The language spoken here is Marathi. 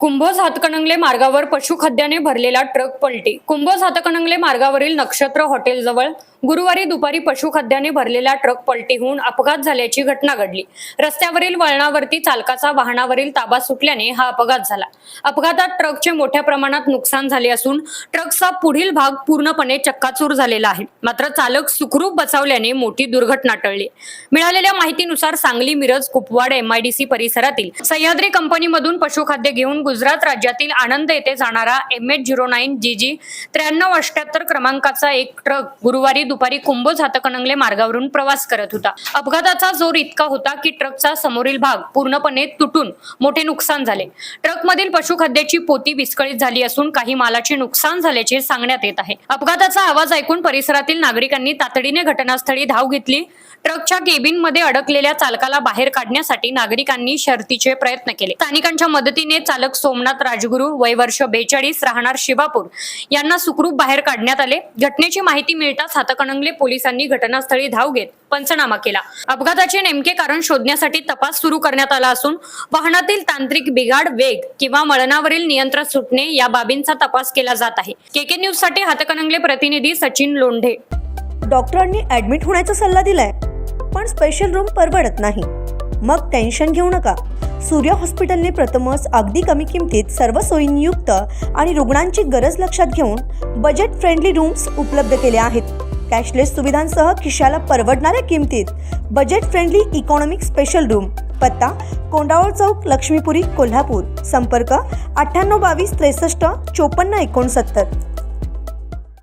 कुंभोज हातकणंगले मार्गावर पशुखाद्याने भरलेला ट्रक पलटी। कुंभोज हातकणंगले मार्गावरील नक्षत्र हॉटेलजवळ गुरुवारी दुपारी पशुखाद्याने भरलेला ट्रक पलटी होऊन अपघात झाल्याची घटना घडली। रस्त्यावरील वळणावरती चालकाचा वाहनावरील ताबा सुटल्याने हा अपघात झाला। अपघातात ट्रकचे मोठ्या प्रमाणात नुकसान झाले असून ट्रकचा पुढील भाग पूर्णपणे चक्काचूर झालेला आहे। मात्र चालक सुखरूप बचावल्याने मोठी दुर्घटना टळली। मिळालेल्या माहितीनुसार सांगली मिरज कुपवाड MIDC परिसरातील सह्याद्री कंपनीमधून पशुखाद्य घेऊन गुजरात राज्यातील आणंद येथे जाणारा MH09 GG 9378 क्रमांकाचा एक ट्रक गुरुवारी दुपारी कुंभोज हातकणंगले मार्गावरून प्रवास करत होता। अपघाताचा जोर इतका होता की ट्रकचा समोरील भाग पूर्णपणे तुटून मोठे नुकसान झाले। ट्रकमधील पशुखाद्याची पोती विस्कळीत झाली असून काही मालाचे नुकसान झाल्याचे सांगण्यात येत आहे। अपघाताचा आवाज ऐकून परिसरातील नागरिकांनी तातडीने घटनास्थळी धाव घेतली। ट्रकच्या केबिनमध्ये अडकलेल्या चालकाला बाहेर काढण्यासाठी नागरिकांनी शर्थीचे प्रयत्न केले। स्थानिकांच्या मदतीने चालक सोमनाथ राजगुरू वय वर्ष 42 राहणार शिवापूर यांना सुखरूप बाहेर काढण्यात आले। घटनेची माहिती मिळताच हातकणंगले पोलिसांनी घटनास्थळी धाव घेत पंचनामा केला। अपघाताचे नेमके कारण शोधण्यासाठी तपास सुरू करण्यात आला असून वाहनातील तांत्रिक बिघाड, वेग किंवा वळणावरील नियंत्रण सुटणे या बाबींचा तपास केला जात आहे। KK न्यूज साठी हातकणंगले प्रतिनिधी सचिन लोंढे। डॉक्टरांनी ऍडमिट होण्याचा सल्ला दिलाय, पण स्पेशल रूम परवडत नाही। मग टेन्शन घेऊ नका। सूर्य हॉस्पिटलने प्रथमच अगदी कमी किमतीत सर्व सोयींयुक्त आणि रुग्णांची गरज लक्षात घेऊन बजेट फ्रेंडली रूम्स उपलब्ध केले आहेत। कॅशलेस सुविधांसह खिशाला परवडणाऱ्या किमतीत budget friendly economic special room. पत्ता कोंडावळ चौक, लक्ष्मीपुरी, कोल्हापूर। संपर्क 9822 63 54 69।